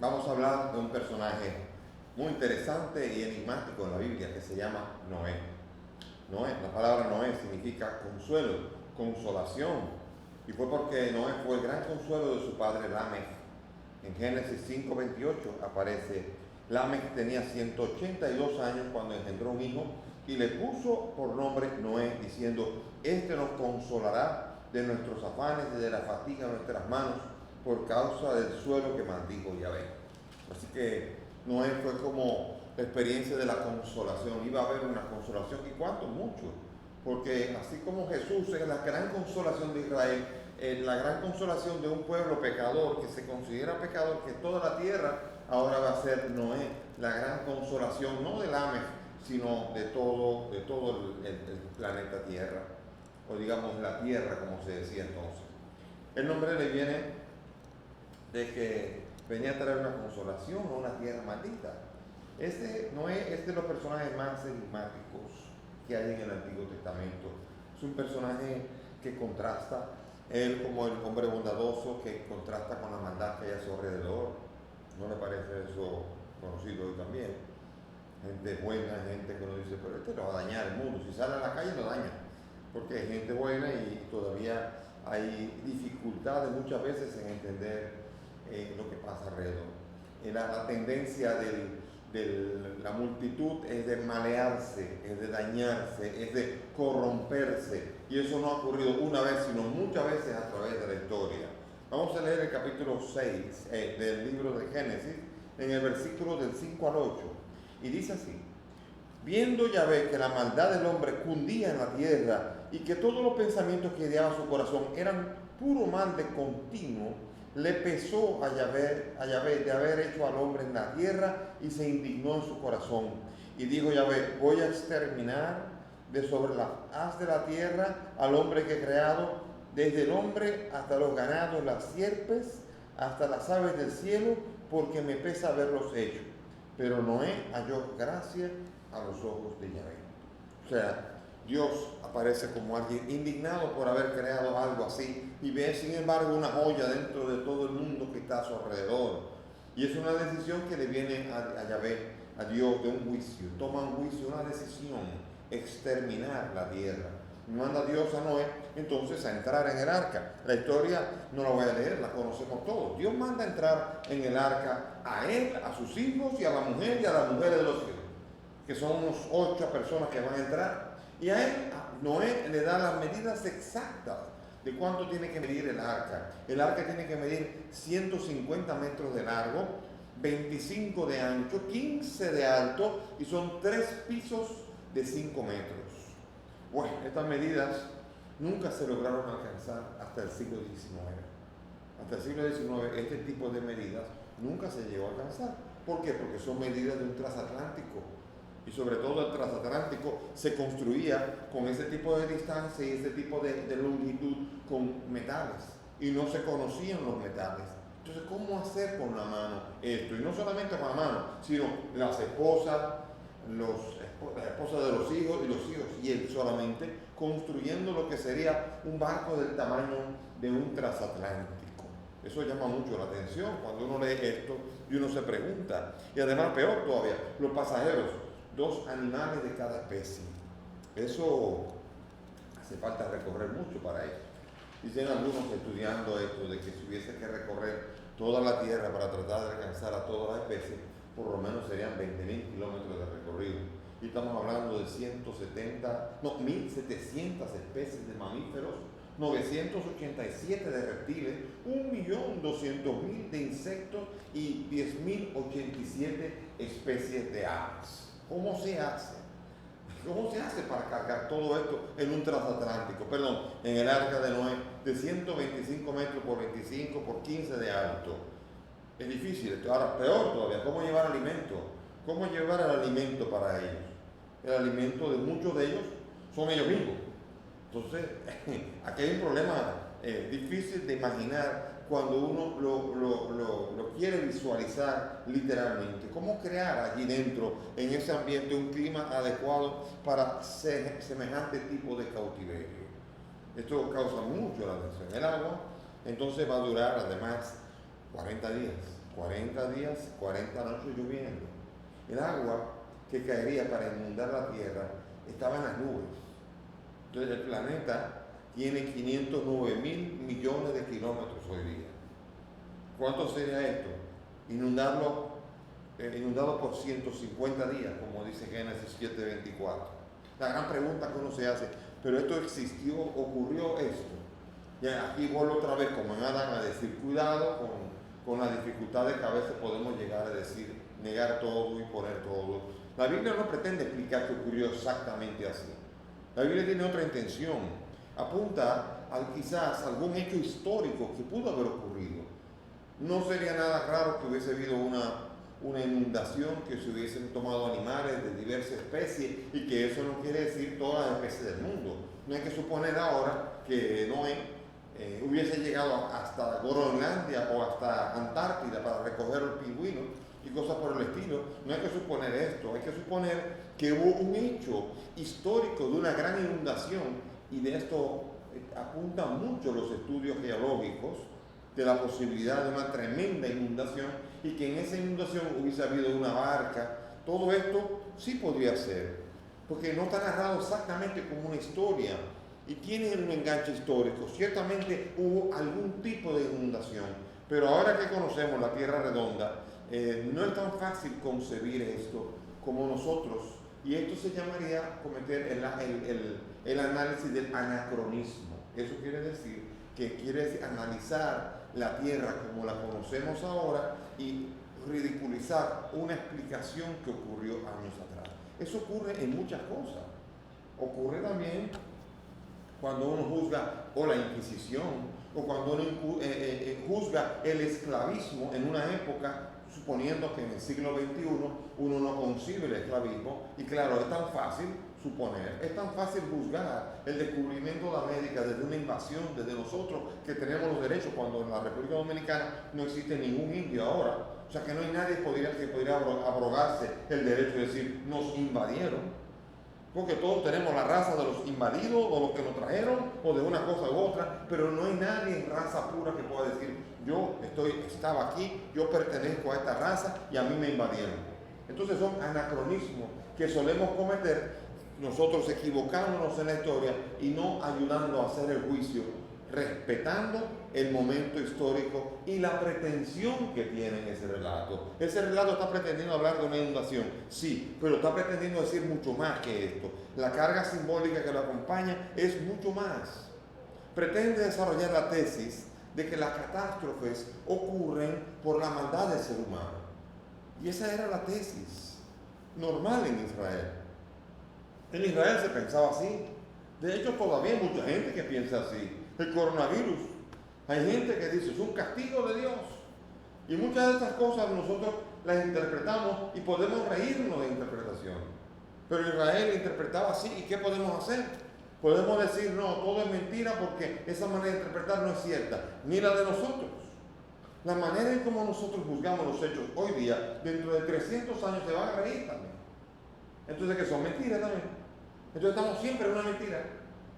vamos a hablar de un personaje muy interesante y enigmático en la Biblia que se llama Noé. Noé, la palabra Noé significa consuelo, consolación. Y fue porque Noé fue el gran consuelo de su padre Lamech. En Génesis 5:28 aparece: Lamech tenía 182 años cuando engendró un hijo y le puso por nombre Noé, diciendo: este nos consolará de nuestros afanes y de la fatiga de nuestras manos por causa del suelo que maldijo Yahvé. Así que Noé fue como la experiencia de la consolación. Iba a haber una consolación, y cuánto, mucho, porque así como Jesús es la gran consolación de Israel, la gran consolación de un pueblo pecador que se considera pecador, que toda la tierra, ahora va a ser Noé la gran consolación, no de Lamech, sino de todo el planeta Tierra, o digamos la tierra, como se decía entonces. El nombre le viene de que venía a traer una consolación a una tierra maldita. Noé es de los personajes más enigmáticos que hay en el Antiguo Testamento. Es un personaje que contrasta, él como el hombre bondadoso que contrasta con la maldad que hay a su alrededor. ¿No le parece eso conocido hoy también? Gente buena, gente que uno dice, pero este lo va a dañar el mundo. Si sale a la calle lo daña, porque hay gente buena y todavía hay dificultades muchas veces en entender lo que pasa alrededor. La tendencia de la multitud es de malearse, es de dañarse, es de corromperse, y eso no ha ocurrido una vez, sino muchas veces a través de la historia. Vamos a leer el capítulo 6 del libro de Génesis, en el versículo del 5 al 8, y dice así: viendo Yahvé que la maldad del hombre cundía en la tierra y que todos los pensamientos que ideaba su corazón eran puro mal de continuo, le pesó a Yahvé de haber hecho al hombre en la tierra, y se indignó en su corazón. Y dijo Yahvé: voy a exterminar de sobre la haz de la tierra al hombre que he creado, desde el hombre hasta los ganados, las sierpes, hasta las aves del cielo, porque me pesa haberlos hecho. Pero Noé halló gracia a los ojos de Yahvé. O sea, Dios aparece como alguien indignado por haber creado algo así, y ve sin embargo una joya dentro de todo el mundo que está a su alrededor. Y es una decisión que le viene a Yahvé, a Dios, de un juicio. Toma un juicio, una decisión: exterminar la tierra. Manda Dios a Noé entonces a entrar en el arca. La historia no la voy a leer, la conocemos todos. Dios manda a entrar en el arca a él, a sus hijos y a la mujer y a las mujeres de los hijos, que son unos 8 personas que van a entrar. Y a él, a Noé, le da las medidas exactas de cuánto tiene que medir el arca. El arca tiene que medir 150 metros de largo, 25 de ancho, 15 de alto, y son 3 pisos de 5 metros. Bueno, estas medidas nunca se lograron alcanzar hasta el siglo XIX. Hasta el siglo XIX este tipo de medidas nunca se llegó a alcanzar. ¿Por qué? Porque son medidas de un transatlántico. Y sobre todo el transatlántico se construía con ese tipo de distancia y ese tipo de longitud con metales. Y no se conocían los metales. Entonces, ¿cómo hacer con la mano esto? Y no solamente con la mano, sino las esposas, las esposas de los hijos, y él solamente construyendo lo que sería un barco del tamaño de un transatlántico. Eso llama mucho la atención cuando uno lee esto y uno se pregunta. Y además, peor todavía, los pasajeros, 2 animales de cada especie. Eso hace falta recorrer mucho para eso. Dicen algunos estudiando esto de que si hubiese que recorrer toda la tierra para tratar de alcanzar a todas las especies, por lo menos serían 20.000 kilómetros de recorrido. Y estamos hablando de 1.700 especies de mamíferos, 987 de reptiles, 1.200.000 de insectos y 10.087 especies de aves. ¿Cómo se hace? ¿Cómo se hace para cargar todo esto en un transatlántico? Perdón, en el arca de Noé, de 125 metros por 25 por 15 de alto. Es difícil. Ahora, peor todavía, ¿cómo llevar alimento? ¿Cómo llevar el alimento para ellos? El alimento de muchos de ellos son ellos mismos. Entonces, aquí hay un problema difícil de imaginar cuando uno lo quiere visualizar literalmente. ¿Cómo crear allí dentro, en ese ambiente, un clima adecuado para semejante tipo de cautiverio? Esto causa mucho la atención. El agua entonces va a durar además 40 días. 40 días, 40 noches lloviendo. El agua que caería para inundar la tierra estaba en las nubes. Entonces el planeta tiene 509 mil millones de kilómetros hoy día. ¿Cuánto sería esto? Inundado por 150 días, como dice Génesis 7:24. La gran pregunta que uno se hace, ¿pero esto existió, ocurrió esto? Ya aquí vuelvo otra vez, como en Adán, a decir, cuidado con las dificultades que a veces podemos llegar a decir, negar todo y poner todo. La Biblia no pretende explicar que ocurrió exactamente así. La Biblia tiene otra intención. Apunta a quizás algún hecho histórico que pudo haber ocurrido. No sería nada raro que hubiese habido una inundación, que se hubiesen tomado animales de diversas especies, y que eso no quiere decir todas las especies del mundo. No hay que suponer ahora que Noé hubiese llegado hasta Groenlandia o hasta Antártida para recoger los pingüinos y cosas por el estilo. No hay que suponer esto, hay que suponer que hubo un hecho histórico de una gran inundación, y de esto apuntan mucho los estudios geológicos, de la posibilidad de una tremenda inundación, y que en esa inundación hubiese habido una barca. Todo esto sí podría ser, porque no está narrado exactamente como una historia y tiene un enganche histórico. Ciertamente hubo algún tipo de inundación, pero ahora que conocemos la Tierra redonda, no es tan fácil concebir esto como nosotros, y esto se llamaría cometer el análisis del anacronismo. Eso quiere decir analizar la Tierra como la conocemos ahora y ridiculizar una explicación que ocurrió años atrás. Eso ocurre en muchas cosas. Ocurre también cuando uno juzga o la Inquisición, o cuando uno juzga el esclavismo en una época, suponiendo que en el siglo XXI uno no concibe el esclavismo. Y claro, es tan fácil suponer, es tan fácil juzgar el descubrimiento de América desde una invasión, desde nosotros que tenemos los derechos, cuando en la República Dominicana no existe ningún indio ahora. O sea que no hay nadie que podría abrogarse el derecho de decir, nos invadieron. Porque todos tenemos la raza de los invadidos, o los que nos trajeron, o de una cosa u otra, pero no hay nadie en raza pura que pueda decir, yo estaba aquí, yo pertenezco a esta raza y a mí me invadieron. Entonces son anacronismos que solemos cometer nosotros, equivocándonos en la historia y no ayudando a hacer el juicio, respetando el momento histórico y la pretensión que tiene ese relato. Ese relato está pretendiendo hablar de una inundación, sí, pero está pretendiendo decir mucho más que esto. La carga simbólica que lo acompaña es mucho más. Pretende desarrollar la tesis de que las catástrofes ocurren por la maldad del ser humano. Y esa era la tesis normal en Israel. En Israel se pensaba así. De hecho, todavía hay mucha gente que piensa así. El coronavirus, hay gente que dice, es un castigo de Dios. Y muchas de estas cosas nosotros las interpretamos y podemos reírnos de interpretación. Pero Israel interpretaba así, ¿y qué podemos hacer? Podemos decir, no, todo es mentira, porque esa manera de interpretar no es cierta, ni la de nosotros. La manera en cómo nosotros juzgamos los hechos hoy día, dentro de 300 años se van a reír también. Entonces, que son mentiras también. Entonces estamos siempre en una mentira,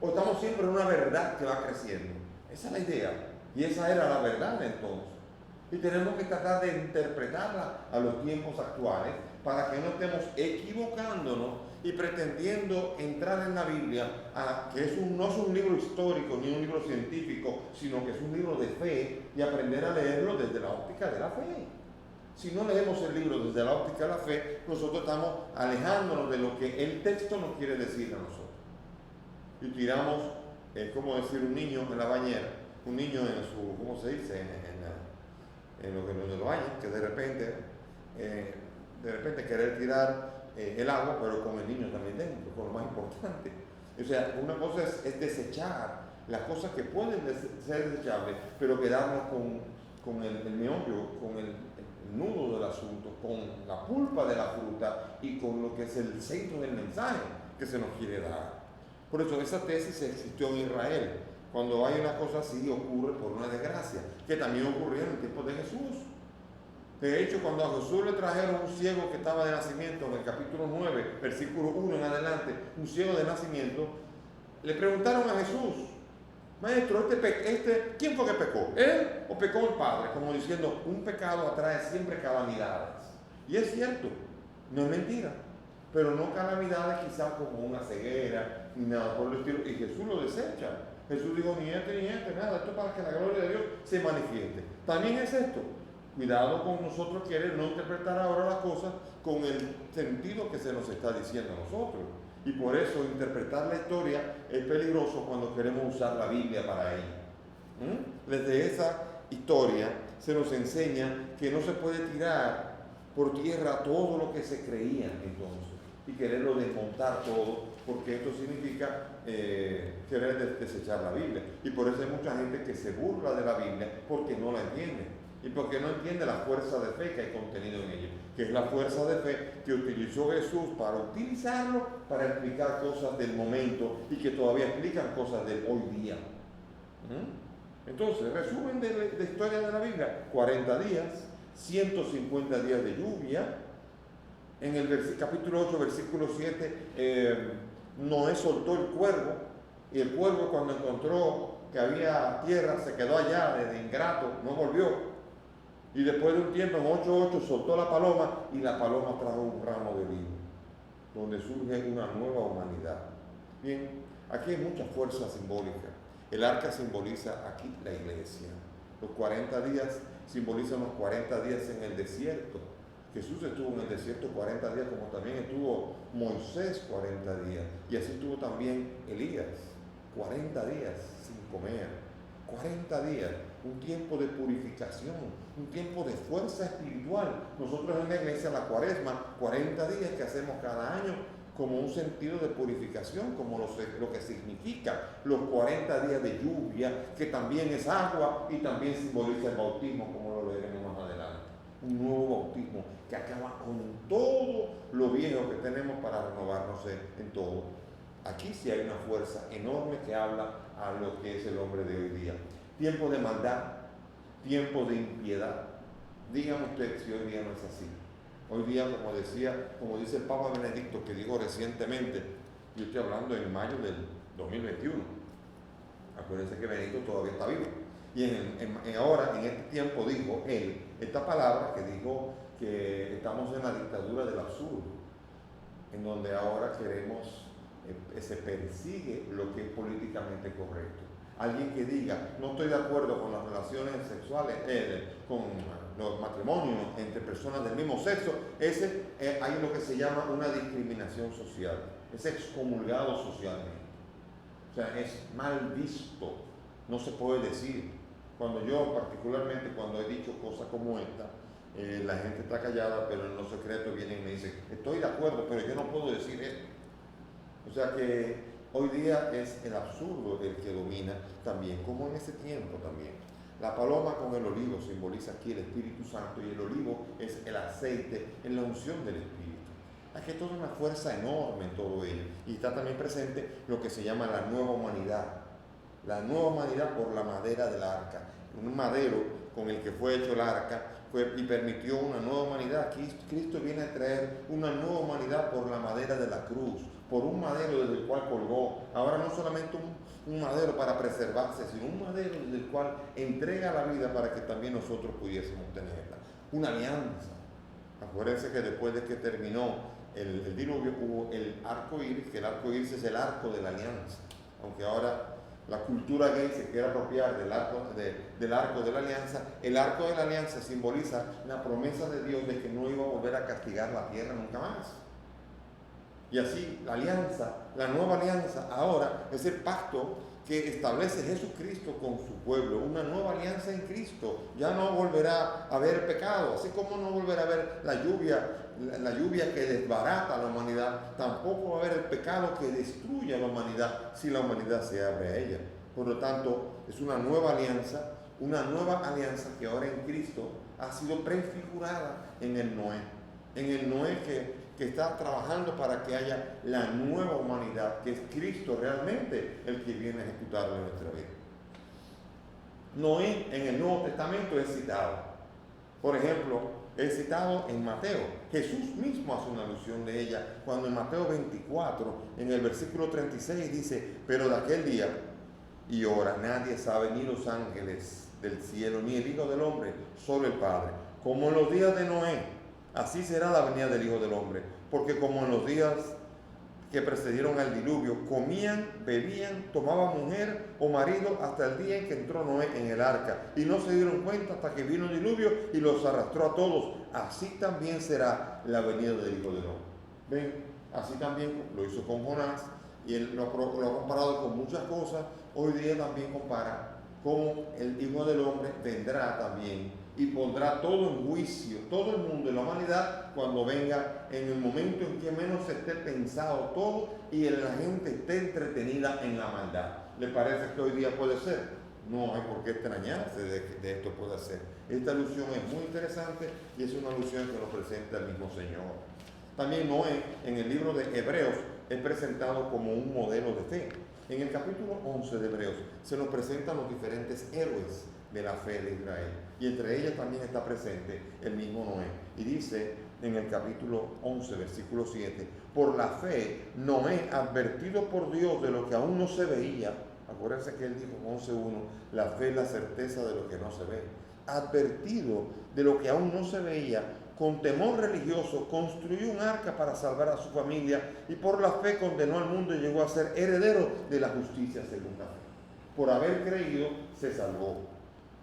o estamos siempre en una verdad que va creciendo. Esa es la idea, y esa era la verdad entonces. Y tenemos que tratar de interpretarla a los tiempos actuales, para que no estemos equivocándonos y pretendiendo entrar en la Biblia, que no es un libro histórico ni un libro científico, sino que es un libro de fe, y aprender a leerlo desde la óptica de la fe. Si no leemos el libro desde la óptica de la fe, nosotros estamos alejándonos de lo que el texto nos quiere decir a nosotros. Y tiramos, como decir, un niño en la bañera, un niño en su, ¿cómo se dice? En los baños, que de repente querer tirar el agua, pero con el niño también dentro, con lo más importante. O sea, una cosa es desechar las cosas que pueden ser desechables, pero quedarnos con el meollo, con el nudo del asunto, con la pulpa de la fruta y con lo que es el centro del mensaje que se nos quiere dar. Por eso esa tesis existió en Israel. Cuando hay una cosa así, ocurre por una desgracia, que también ocurrió en el tiempo de Jesús. De hecho, cuando a Jesús le trajeron un ciego que estaba de nacimiento, en el capítulo 9, versículo 1 en adelante, un ciego de nacimiento, le preguntaron a Jesús, maestro, ¿quién fue que pecó? ¿Él o pecó el padre? Como diciendo, un pecado atrae siempre calamidades. Y es cierto, no es mentira, pero no calamidades quizás como una ceguera, ni nada por el estilo, y Jesús lo desecha. Jesús dijo, ni este, nada, esto es para que la gloria de Dios se manifieste. También es esto, cuidado con nosotros querer no interpretar ahora las cosas con el sentido que se nos está diciendo a nosotros. Y por eso interpretar la historia es peligroso cuando queremos usar la Biblia para ello. Desde esa historia se nos enseña que no se puede tirar por tierra todo lo que se creía entonces y quererlo desmontar todo, porque esto significa querer desechar la Biblia. Y por eso hay mucha gente que se burla de la Biblia porque no la entiende. Y porque no entiende la fuerza de fe que hay contenido en ella, que es la fuerza de fe que utilizó Jesús para utilizarlo para explicar cosas del momento y que todavía explican cosas del hoy día. Entonces, resumen de la historia de la Biblia: 40 días, 150 días de lluvia. En el capítulo 8, versículo 7, Noé soltó el cuervo, y el cuervo, cuando encontró que había tierra, se quedó allá de ingrato, no volvió. Y después de un tiempo, en 8:8, soltó la paloma, y la paloma trajo un ramo de olivo, donde surge una nueva humanidad. Bien, aquí hay mucha fuerza simbólica. El arca simboliza aquí la iglesia. Los 40 días simbolizan los 40 días en el desierto. Jesús estuvo en el desierto 40 días, como también estuvo Moisés 40 días. Y así estuvo también Elías, 40 días sin comer. 40 días, un tiempo de purificación, un tiempo de fuerza espiritual. Nosotros en la iglesia, la Cuaresma, 40 días que hacemos cada año, como un sentido de purificación, como lo que significa los 40 días de lluvia, que también es agua y también simboliza el bautismo, como lo leeremos más adelante. Un nuevo bautismo que acaba con todo lo viejo que tenemos para renovarnos en todo. Aquí sí hay una fuerza enorme que habla a lo que es el hombre de hoy día. Tiempo de maldad, tiempo de impiedad. Díganme ustedes si hoy día no es así. Hoy día, como dice el Papa Benedicto, que dijo recientemente, yo estoy hablando en mayo del 2021. Acuérdense que Benedicto todavía está vivo. Y ahora, en este tiempo, dijo él esta palabra que dijo que estamos en la dictadura del absurdo, en donde ahora se persigue lo que es políticamente correcto. Alguien que diga, no estoy de acuerdo con las relaciones sexuales, con los matrimonios entre personas del mismo sexo, hay lo que se llama una discriminación social, es excomulgado socialmente. O sea, es mal visto, no se puede decir. Particularmente cuando he dicho cosas como esta, la gente está callada, pero en los secretos vienen y me dicen, estoy de acuerdo, pero yo no puedo decir esto. O sea que hoy día es el absurdo el que domina también, como en ese tiempo también. La paloma con el olivo simboliza aquí el Espíritu Santo, y el olivo es el aceite en la unción del Espíritu. Aquí hay toda una fuerza enorme en todo ello. Y está también presente lo que se llama la nueva humanidad. La nueva humanidad por la madera del arca. Un madero con el que fue hecho el arca y permitió una nueva humanidad. Aquí Cristo viene a traer una nueva humanidad por la madera de la cruz, por un madero desde el cual colgó. Ahora no solamente un madero para preservarse, sino un madero desde el cual entrega la vida para que también nosotros pudiésemos tenerla. Una alianza. Acuérdense que después de que terminó el diluvio hubo el arco iris, que el arco iris es el arco de la alianza. Aunque ahora la cultura gay se quiere apropiar del arco de la alianza, el arco de la alianza simboliza la promesa de Dios de que no iba a volver a castigar la tierra nunca más. Y así la alianza, la nueva alianza ahora es el pacto que establece Jesucristo con su pueblo, una nueva alianza en Cristo. Ya no volverá a haber pecado, así como no volverá a haber la lluvia que desbarata a la humanidad, tampoco va a haber el pecado que destruye a la humanidad si la humanidad se abre a ella. Por lo tanto, es una nueva alianza que ahora en Cristo ha sido prefigurada en el Noé que está trabajando para que haya la nueva humanidad, que es Cristo realmente el que viene a ejecutarla en nuestra vida. Noé en el Nuevo Testamento es citado. Por ejemplo, es citado en Mateo. Jesús mismo hace una alusión de ella cuando en Mateo 24, en el versículo 36 dice, pero de aquel día y ora. Nadie sabe, ni los ángeles del cielo, ni el Hijo del Hombre, solo el Padre. Como en los días de Noé, así será la venida del Hijo del Hombre. Porque como en los días que precedieron al diluvio, comían, bebían, tomaban mujer o marido hasta el día en que entró Noé en el arca, y no se dieron cuenta hasta que vino el diluvio y los arrastró a todos. Así también será la venida del Hijo del Hombre. Ven, así también lo hizo con Jonás, y él lo ha comparado con muchas cosas. Hoy día también compara cómo el Hijo del Hombre vendrá también y pondrá todo en juicio, todo el mundo y la humanidad, cuando venga, en el momento en que menos se esté pensado todo y la gente esté entretenida en la maldad. ¿Le parece que hoy día puede ser? No hay por qué extrañarse de que esto pueda ser. Esta alusión es muy interesante y es una alusión que nos presenta el mismo Señor. También Noé, en el libro de Hebreos, es presentado como un modelo de fe. En el capítulo 11 de Hebreos se nos presentan los diferentes héroes de la fe de Israel, y entre ellas también está presente el mismo Noé. Y dice en el capítulo 11, versículo 7, por la fe Noé, advertido por Dios de lo que aún no se veía, acuérdense que él dijo en 11.1, la fe es la certeza de lo que no se ve, advertido de lo que aún no se veía, con temor religioso construyó un arca para salvar a su familia, y por la fe condenó al mundo y llegó a ser heredero de la justicia según la fe. Por haber creído se salvó.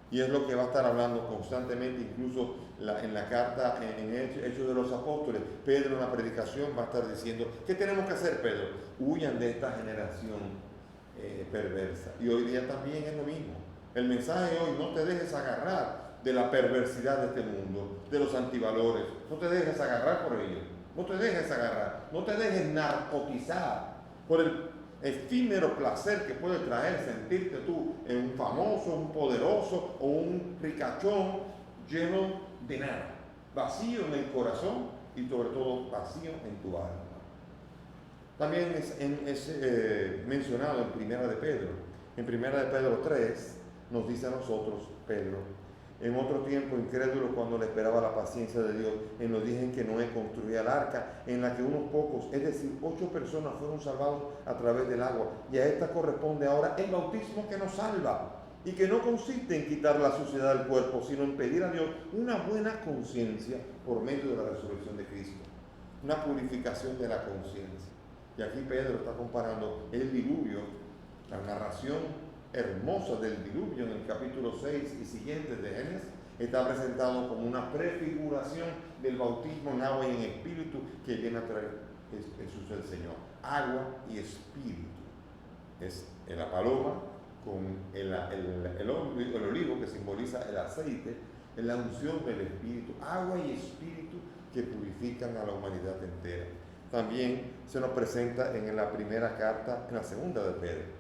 Y es lo que va a estar hablando constantemente, incluso en la carta en Hechos de los Apóstoles. Pedro en la predicación va a estar diciendo, ¿qué tenemos que hacer, Pedro? Huyan de esta generación perversa. Y hoy día también es lo mismo. El mensaje de hoy: no te dejes agarrar de la perversidad de este mundo, de los antivalores. No te dejes agarrar por ello. No te dejes agarrar. No te dejes narcotizar por el efímero placer que puede traer sentirte tú en un famoso, un poderoso o un ricachón lleno de nada, vacío en el corazón y sobre todo vacío en tu alma. También es mencionado en Primera de Pedro. En Primera de Pedro 3 nos dice a nosotros, Pedro: en otro tiempo incrédulo, cuando le esperaba la paciencia de Dios, en los días en que Noé construía el arca, en la que unos pocos, es decir, 8 personas, fueron salvados a través del agua. Y a esta corresponde ahora el bautismo que nos salva, y que no consiste en quitar la suciedad del cuerpo, sino en pedir a Dios una buena conciencia por medio de la resurrección de Cristo, una purificación de la conciencia. Y aquí Pedro está comparando el diluvio, la narración hermosa del diluvio en el capítulo 6 y siguientes de Génesis, está presentado como una prefiguración del bautismo en agua y en espíritu que viene a traer Jesús el Señor. Agua y espíritu. Es la paloma con el olivo que simboliza el aceite, en la unción del espíritu. Agua y espíritu que purifican a la humanidad entera. También se nos presenta en la primera carta, en la segunda de Pedro.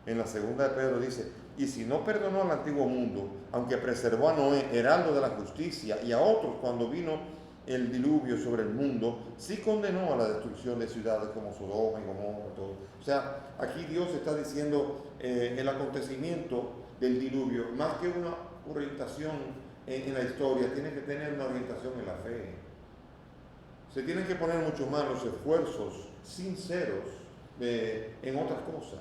En la segunda de Pedro dice: y si no perdonó al antiguo mundo, aunque preservó a Noé, heraldo de la justicia, y a otros cuando vino el diluvio sobre el mundo, sí condenó a la destrucción de ciudades como Sodoma y Gomorra, todo. O sea, aquí Dios está diciendo el acontecimiento del diluvio, más que una orientación en la historia, tiene que tener una orientación en la fe. Se tienen que poner mucho más los esfuerzos sinceros en otras cosas,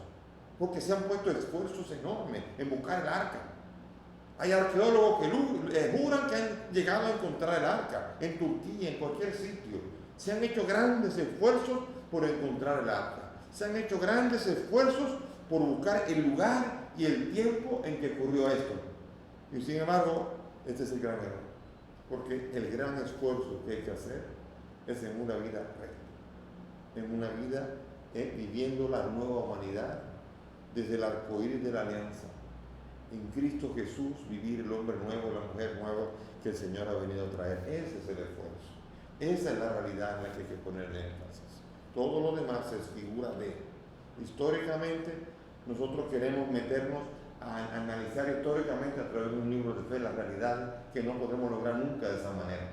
porque se han puesto esfuerzos enormes en buscar el arca. Hay arqueólogos que juran que han llegado a encontrar el arca en Turquía, en cualquier sitio. Se han hecho grandes esfuerzos por encontrar el arca. Se han hecho grandes esfuerzos por buscar el lugar y el tiempo en que ocurrió esto. Y sin embargo, este es el gran error, porque el gran esfuerzo que hay que hacer es en una vida recta, en una vida viviendo la nueva humanidad desde el arcoíris de la alianza. En Cristo Jesús, vivir el hombre nuevo, la mujer nueva que el Señor ha venido a traer. Ese es el esfuerzo. Esa es la realidad en la que hay que ponerle énfasis. Todo lo demás es figura de. Históricamente, nosotros queremos meternos a analizar históricamente a través de un libro de fe la realidad, que no podremos lograr nunca de esa manera.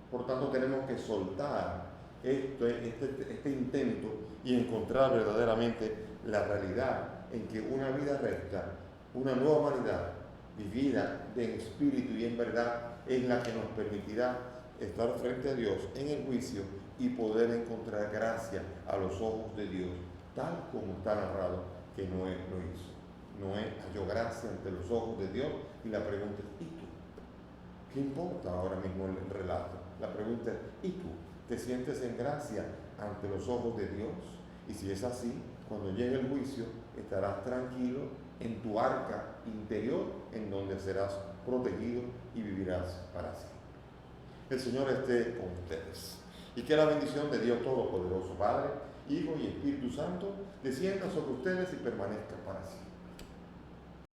Por tanto, tenemos que soltar este intento y encontrar verdaderamente la realidad en que una vida recta, una nueva humanidad vivida en espíritu y en verdad, es la que nos permitirá estar frente a Dios en el juicio y poder encontrar gracia a los ojos de Dios, tal como está narrado que Noé lo hizo. Noé halló gracia ante los ojos de Dios y la pregunta es, ¿y tú? ¿Qué importa ahora mismo el relato? La pregunta es, ¿y tú? ¿Te sientes en gracia ante los ojos de Dios? Y si es así, cuando llegue el juicio, estarás tranquilo en tu arca interior, en donde serás protegido y vivirás para siempre. El Señor esté con ustedes. Y que la bendición de Dios Todopoderoso, Padre, Hijo y Espíritu Santo, descienda sobre ustedes y permanezca para siempre.